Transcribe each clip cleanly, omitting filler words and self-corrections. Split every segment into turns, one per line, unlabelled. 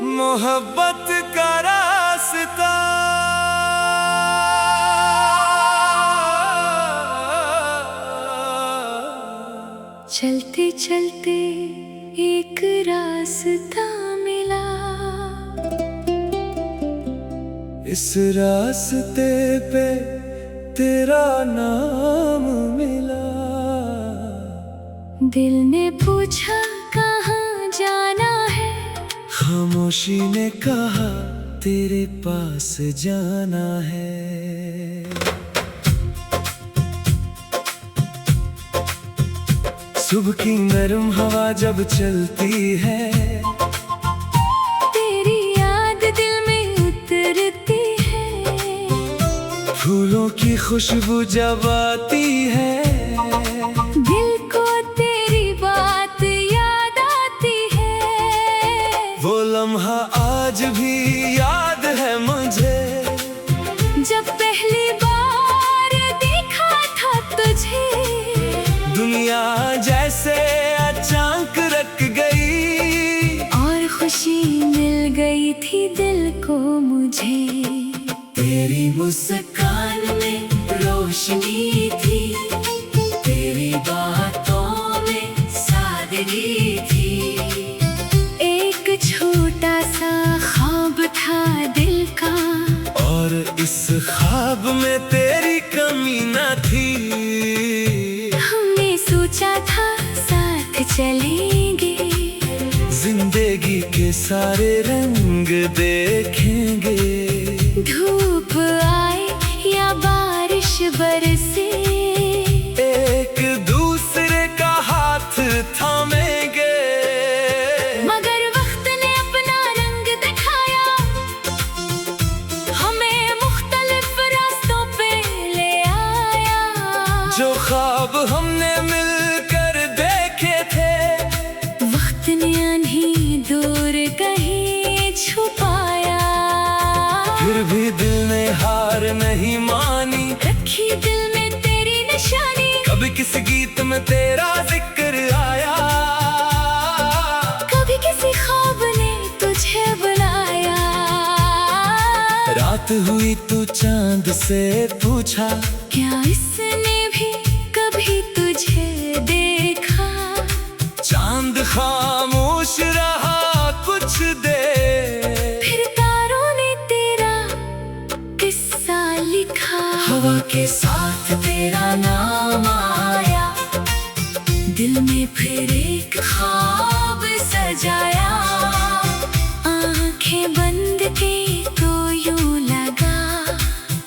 मोहब्बत का रास्ता
चलते चलते एक रास्ता मिला।
इस रास्ते पे तेरा नाम मिला।
दिल ने पूछा कहाँ जाना है,
खामोशी ने कहा तेरे पास जाना है। सुबह की नरम हवा जब चलती है,
तेरी याद दिल में उतरती है।
फूलों की खुशबू जब आती है,
दिल को तेरी बात याद आती है।
वो लम्हा आज भी याद है मुझे,
जब पहली बार देखा था तुझे।
दुनिया जैसे अचानक रख गई,
और खुशी मिल गई थी दिल को मुझे।
तेरी मुस्कान में रोशनी थी, तेरी बातों में सादगी थी।
एक छोटा सा ख्वाब था दिल का,
और इस ख्वाब में तेरी कमी न थी।
हमने सोचा था साथ चलेंगे,
जिंदगी के सारे रंग देखेंगे।
धूप आए या बारिश बरसे,
एक दूसरे का हाथ थामेंगे।
मगर वक्त ने अपना रंग दिखाया, हमें मुख्तलिफ रास्तों पे ले आया।
जो ख्वाब हमने मिलकर देखे थे,
वक्त ने आंधी दूर कहीं छुपाया।
फिर भी दिल ने हार नहीं मानी,
रखी दिल में तेरी निशानी।
कभी किसी गीत में तेरा जिक्र आया,
कभी किसी ख्वाब ने तुझे बुलाया।
रात हुई तो चांद से पूछा,
क्या इसने भी कभी तुझे देखा।
चांद खामोश रहा कुछ देर,
फिर तारों ने तेरा किस्सा लिखा।
हवा के साथ तेरा नाम आया,
दिल में फिर एक ख्वाब सजाया। आंखें बंद की तो यूं लगा,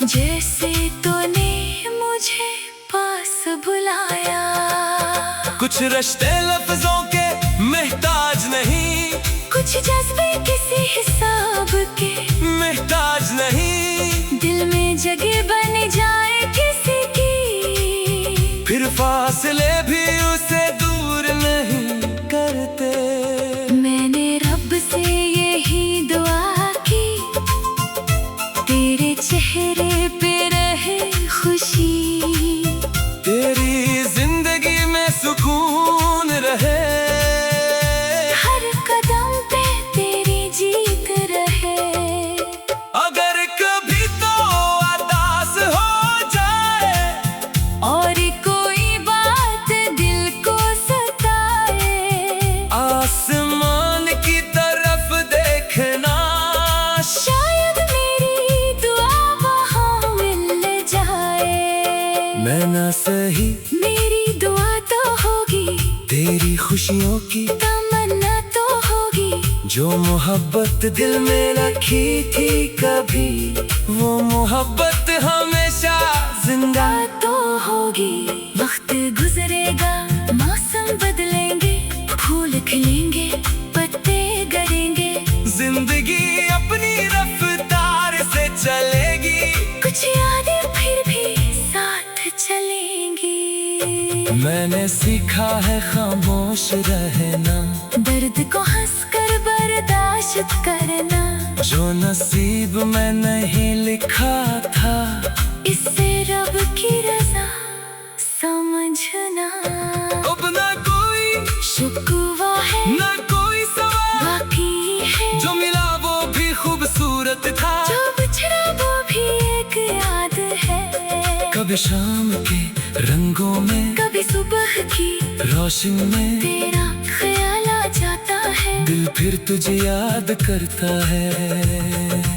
जैसे तूने मुझे पास बुलाया।
कुछ रिश्ते लफ्जों के महताज नहीं,
कुछ जज्बे किसी हिसाब के
महताज नहीं।
दिल में जगह बन जाए किसी की,
फिर फासले भी उसे दूर नहीं करते।
मैंने रब से यही दुआ की, तेरे चेहरे पे रहे खुशी।
तेरी जिंदगी में सुकून रहे,
हर कदम पे तेरी जीत रहे।
अगर कभी तो उदास हो जाए,
और कोई बात दिल को सताए,
आसमान की तरफ देखना।
शायद मेरी दुआ वहाँ मिल जाए।
मैं ना सही,
मेरी दुआ तो होगी,
तेरी खुशियों की
तमन्ना तो होगी।
जो मोहब्बत दिल में रखी थी कभी, वो मोहब्बत हमेशा जिंदा
तो होगी। वक्त गुजरेगा, मौसम बदलेंगे, फूल खिलेंगे, पत्ते गलेंगे।
जिंदगी अपनी रफ्तार से चलेगी,
कुछ यादें फिर भी साथ चलेंगी।
मैंने सीखा है खामोश रहना,
दर्द को हंसकर बर्दाश्त करना।
जो नसीब में नहीं लिखा था,
इससे रब की रजा समझना।
अब ना कोई
शुक्वा है
ना कोई सवाल,
बाकी है
जो मिला कभी शाम के रंगों में,
कभी सुबह की
रोशनी में
तेरा ख्याल आ जाता है।
दिल फिर तुझे याद करता है।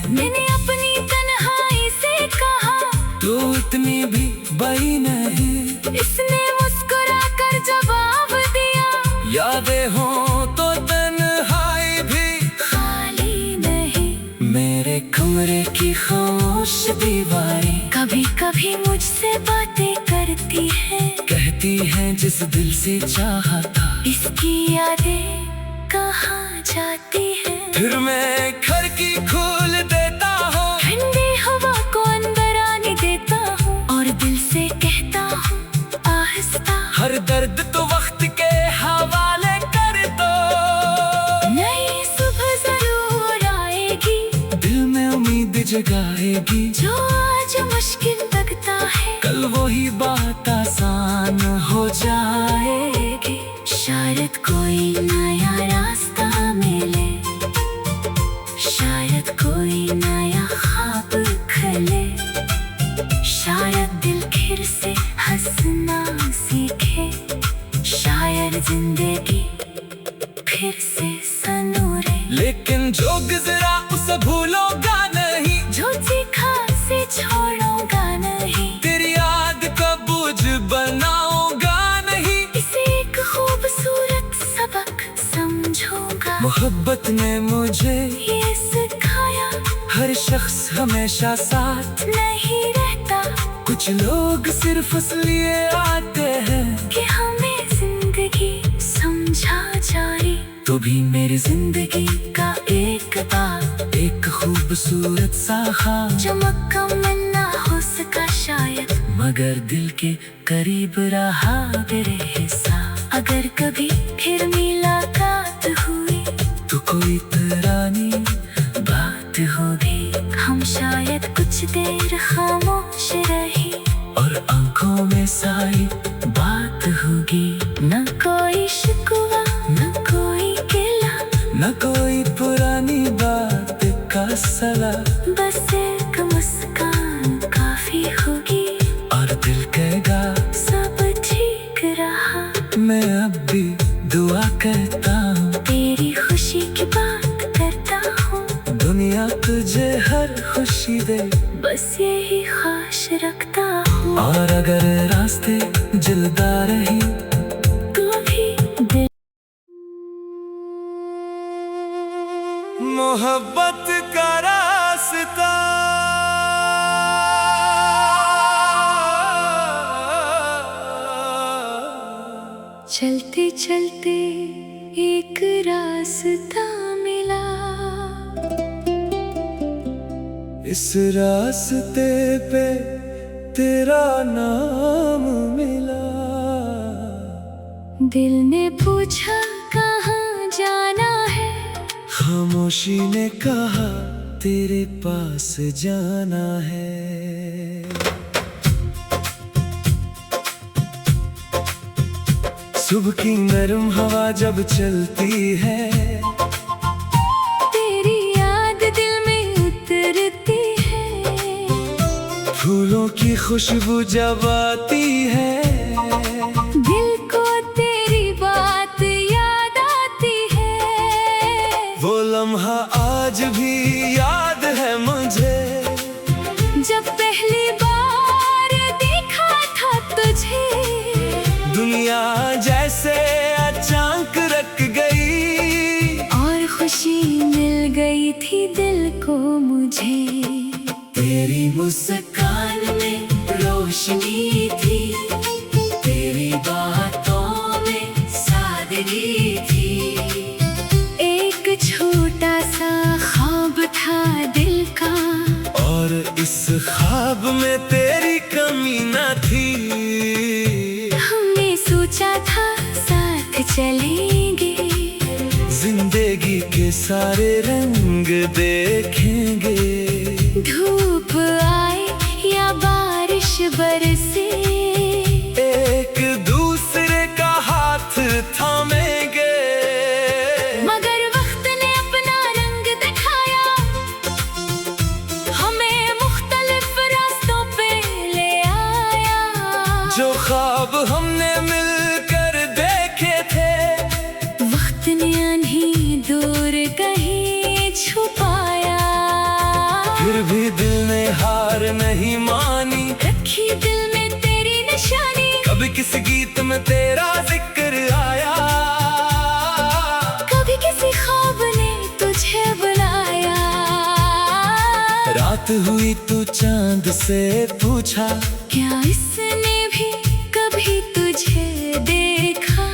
मैंने अपनी तन्हाई से कहा
तू इतनी भी बड़ी नहीं,
इसने मुस्कुरा कर जवाब दिया,
यादें हो तो तन्हाई भी
खाली नहीं।
मेरे कमरे की खामोश दीवारें
कभी कभी मुझसे बातें करती है,
कहती हैं जिस दिल से चाहा था।
इसकी यादें कहाँ जाती है।
फिर मैं खिड़की खोल देता हूँ,
ठंडी हवा को अंदर आने देता हूँ, और दिल से कहता हूँ आहिस्ता,
हर दर्द तो वक्त के हवाले कर दो।
नई सुबह जरूर आएगी,
दिल में उम्मीद जगाएगी।
जो आज मुश्किल लगता है
कल वही बात आसान हो
जाएगी। शायद कोई नया रास्ता मिले, शायद कोई नया ख्वाब खिले, शायद दिल फिर से हंसना सीखे, शायद जिंदगी फिर से सनूरे।
लेकिन जो गुजरा उसे भूलोगा नहीं,
जो सीखा से छोड़ूंगा नहीं,
तेरी याद का बोझ बनाऊंगा नहीं।
इसे एक खूबसूरत सबक समझूंगा।
मोहब्बत ने मुझे
ये सिखाया
हर शख्स हमेशा साथ
नहीं रहता,
कुछ लोग सिर्फ इसलिए आते हैं
कि हमें जिंदगी समझा जाए।
तो भी मेरी जिंदगी
का एक बार
एक खूबसूरत सा ख्वाब,
जो मुकम्मल ना हो सका शायद,
मगर दिल के करीब रहा मेरे हिस्सा।
अगर कभी फिर मुलाकात हुई
तो कोई पुरानी बात होगी,
हम शायद कुछ देर खामोश रही,
और आंखों में सारी बात होगी।
न कोई शिकवा न कोई गिला,
न कोई पुरानी बात का सला,
बस एक मुस्कान काफी होगी,
और दिल कहेगा
सब ठीक रहा।
मैं अब भी दुआ करता हूँ,
तेरी खुशी की बात करता हूँ,
दुनिया तुझे हर खुशी दे,
बस यही ख्वाहिश रखता हूँ।
और अगर रास्ते जुदा रही
तू भी दिल
मोहब्बत का रास्ता
चलते चलते एक रास्ता मिला,
इस रास्ते पे तेरा नाम मिला।
दिल ने पूछा कहाँ जाना है,
खामोशी ने कहा तेरे पास जाना है। सुबह की नरम हवा जब चलती है,
तेरी याद दिल में उतरती है,
फूलों की खुशबू जब आती है,
दिल को तेरी बात याद आती है।
वो लम्हा आज भी याद है मुझे,
जब पहली बार देखा था तुझे,
दुनिया जैसे अचानक रख गई,
और खुशी मिल गई थी दिल को मुझे।
तेरी मुस्कान में रोशनी थी, तेरी बातों में सादगी थी,
एक छोटा सा ख्वाब था दिल का,
और इस ख्वाब में तेरी कमी न थी।
हमने सोचा था साथ चलेंगे,
जिंदगी के सारे रंग देखेंगे,
धूप आए या बारिश बरसे,
एक दूसरे का हाथ थामेंगे।
मगर वक्त ने अपना रंग दिखाया, हमें मुख्तलिफ रास्तों पे ले आया।
बात हुई तो चांद से पूछा,
क्या इसने भी कभी तुझे देखा?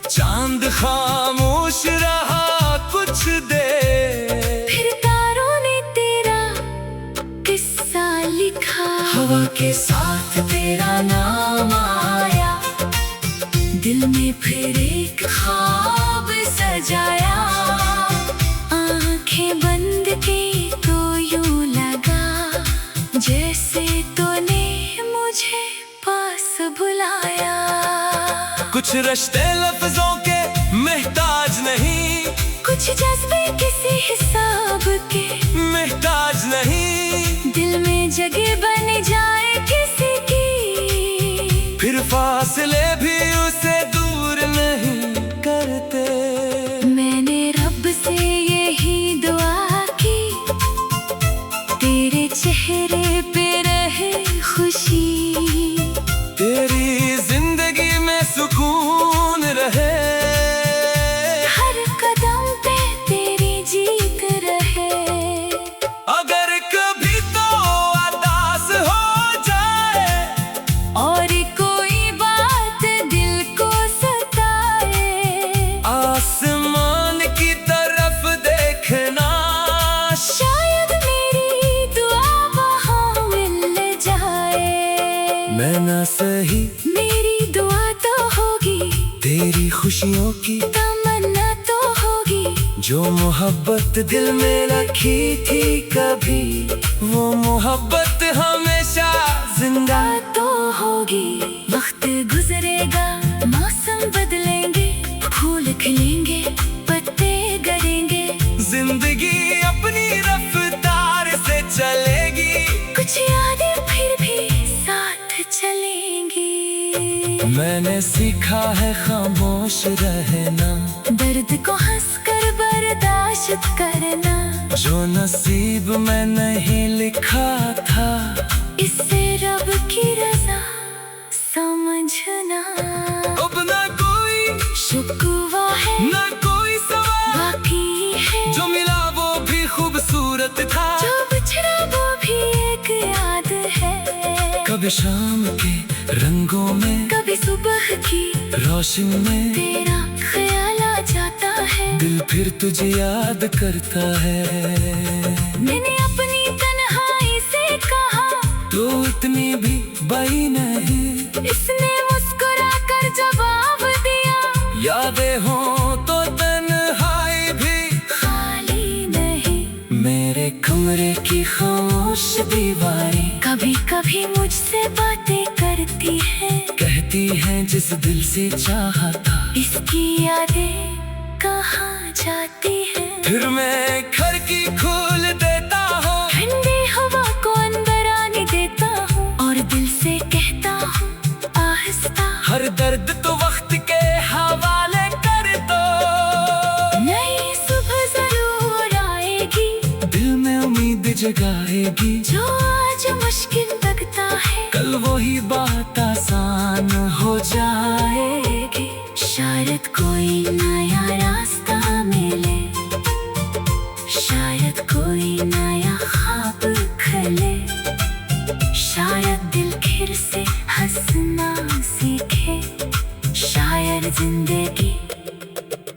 चांद खामोश रहा कुछ देर,
फिर तारों ने तेरा किस्सा लिखा।
हवा के साथ तेरा नाम आया,
दिल में फिर एक ख्वाब सजाया। आंखें बंद की तो यूं लगा जैसे तूने मुझे पास बुलाया।
कुछ रिश्ते लफ्जों के महताज नहीं,
कुछ जज्बे किसी हिसाब के
महताज नहीं,
दिल में जगह बन जाए किसी की,
फिर फासले भी उसे दूर नहीं करते।
मैंने रब से यही दुआ की, तेरे चेहरे पे रहे खुशी,
तेरी जिंदगी में सुकून रहे,
हर कदम पे तेरी जीत रहे।
अगर कभी तो अदास हो जाए
और कोई बात दिल को सताए,
आसमान की तरफ देखना,
शायद मेरी दुआ वहाँ मिल जाए।
मैं ना सही
मेरी दुआ तो होगी,
तेरी खुशियों की
तमन्ना तो होगी,
जो मोहब्बत दिल में रखी थी कभी, वो मोहब्बत हमेशा जिंदा
तो होगी। वक्त गुजरेगा, मौसम बदलेंगे, फूल खिलेंगे, पत्ते गड़ेंगे,
जिंदगी अपनी रफ्तार से चलेगी,
कुछ यादें फिर भी साथ चलेंगी।
मैंने सीखा है खामोश रहना,
दर्द को हंसकर बर्दाश्त करना,
जो नसीब में नहीं लिखा था,
इससे रब की रजा समझना।
अब ना कोई
शुक्वा है
ना कोई सवाल,
बाकी है
जो मिला वो भी खूबसूरत था,
जो बिछड़ा वो भी एक याद है।
कभी शाम के रंगों में,
कभी सुबह की
रोशनी में,
तेरा ख्याल आ जाता है,
दिल फिर तुझे याद करता है।
मैंने अपनी तन्हाई से कहा,
तो इतनी भी बड़ी नहीं,
इसने मुस्कुरा कर जवाब दिया,
यादें हो तो तन्हाई भी
खाली नहीं।
मेरे कमरे की खामोश दीवारें
कभी कभी मुझसे बातें करती है,
कहती हैं जिस दिल से चाहा था,
इसकी यादें कहाँ जाती है।
फिर मैं खिड़की खोल देता हूँ,
ठंडी हवा को अंदर आने देता हूँ, और दिल से कहता हूँ आहिस्ता,
हर दर्द तो वक्त के हवाले कर दो,
नई सुबह जरूर आएगी,
दिल में उम्मीद जगाएगी,
जो आज मुश्किल लगता है,
कल वही बात आसान हो
जाएगी। शायद कोई नया रास्ता मिले, शायद कोई नया ख्वाब खिले, शायद दिल फिर से हंसना सीखे, शायद जिंदगी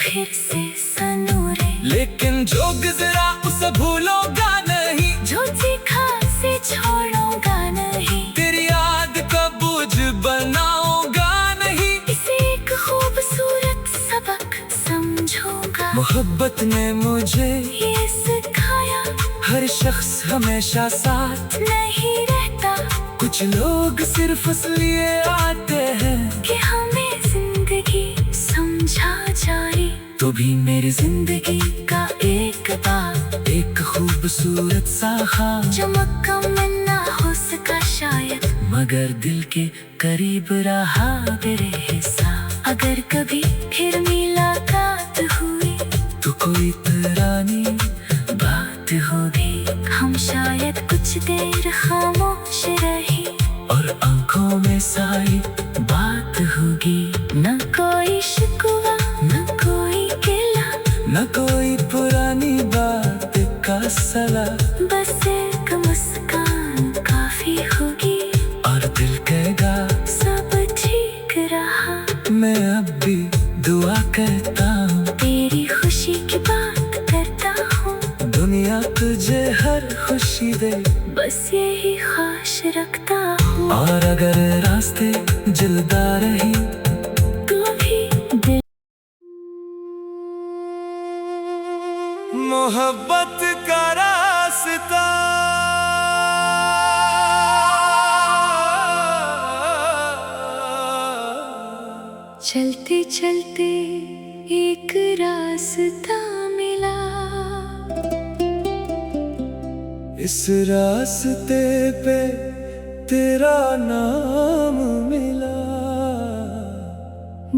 फिर से सनूरे।
लेकिन जो गुजरा उसे भूलोगा नहीं,
जो सीखा से छोड़ूंगा नहीं,
तेरी याद का बोझ बनाऊंगा नहीं,
इसे एक खूबसूरत सबक समझूंगा।
मोहब्बत ने मुझे
ये सिखाया,
हर शख्स हमेशा साथ
नहीं रहता,
कुछ लोग सिर्फ इसलिए आते हैं
कि हमें जिंदगी समझा जाए।
तो भी मेरी जिंदगी
का एक बात,
एक खूबसूरत सा ख्वाब,
जो मुकम्मल ना हो सका शायद,
मगर दिल के करीब रहा मेरे हिस्सा।
अगर कभी फिर मुलाकात हुई,
तो कोई पुरानी बात होगी,
हम शायद कुछ देर खामोश रहे,
और आंखों में सारी बात होगी,
न कोई शिकवा न कोई गिला,
न कोई पुरानी बात का सला,
बस एक
खुशी दे,
बस यही ख्वाहिश रखता हूँ।
और अगर रास्ते जलदा रही
तू भी दिल
मोहब्बत का रास्ता
चलते चलते एक रास्ता मिला,
इस रास्ते पे तेरा नाम मिला।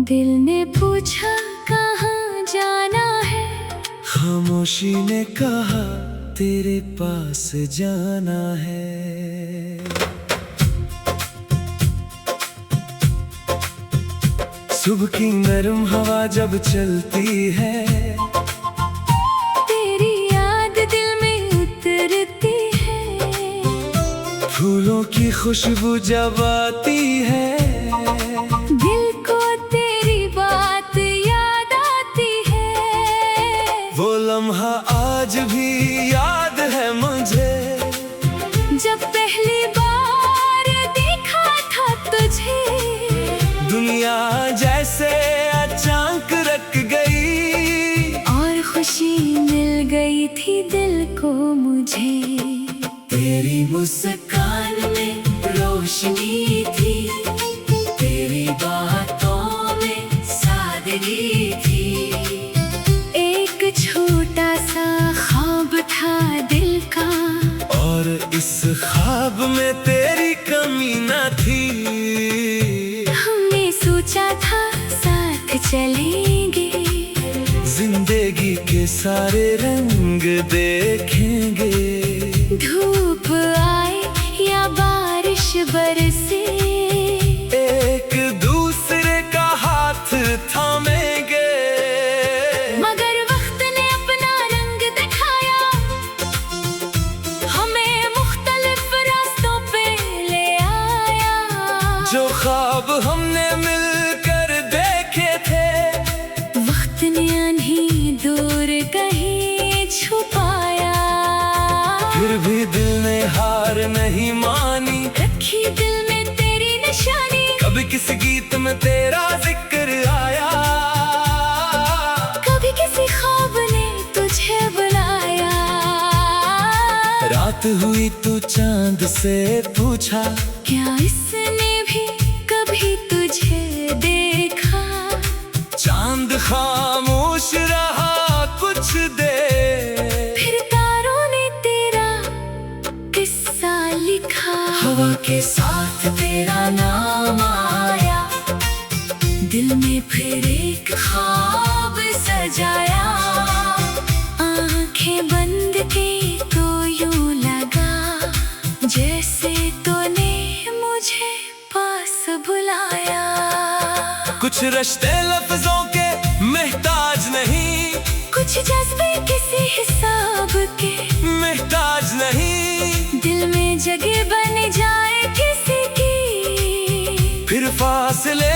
दिल ने पूछा कहाँ जाना है,
खामोशी ने कहा तेरे पास जाना है। सुबह की नरम हवा जब चलती है,
तेरी याद दिल में उतरती है।
फूलों की खुशबू जब आती है,
दिल को तेरी बात याद आती है।
वो लम्हा आज भी याद है मुझे,
जब पहली बार देखा था तुझे।
दुनिया जैसे अचानक रख गई,
और खुशी मिल गई थी दिल को मुझे।
तेरी मुस्कान में रोशनी थी, तेरी बातों में सादगी थी।
एक छोटा सा ख्वाब था दिल का,
और इस ख्वाब में तेरी कमी न थी।
हमने सोचा था साथ चलेंगे,
जिंदगी के सारे रंग देखेंगे।
धूप आए या बारिश बरसे,
एक दूसरे का हाथ थामेंगे।
मगर वक्त ने अपना रंग दिखाया, हमें मुख्तलिफ रास्तों पे ले आया।
जो ख्वाब हमने मिलकर देखे थे,
वक्त ने आंधी दूर कहीं छुपाया।
फिर भी दिल ने हार नहीं मानी,
रखी दिल में तेरी निशानी।
कभी किसी गीत में तेरा जिक्र आया,
कभी किसी ख्वाब ने तुझे बुलाया।
रात हुई तो चांद से पूछा,
क्या इसने भी कभी तुझे देखा।
चांद खामोश रहा कुछ देर,
फिर तारों ने तेरा किस्सा लिखा।
हवा के साथ तेरा नाम आया,
दिल में फिर एक ख्वाब सजाया। आंखें बंद की तो यूं लगा, जैसे तूने मुझे पास बुलाया।
कुछ रिश्ते लफ्जों के महताज नहीं,
कुछ जज्बे किसी हिसाब के
महताज नहीं।
दिल में जगह बन जाए किसी की,
फिर फासले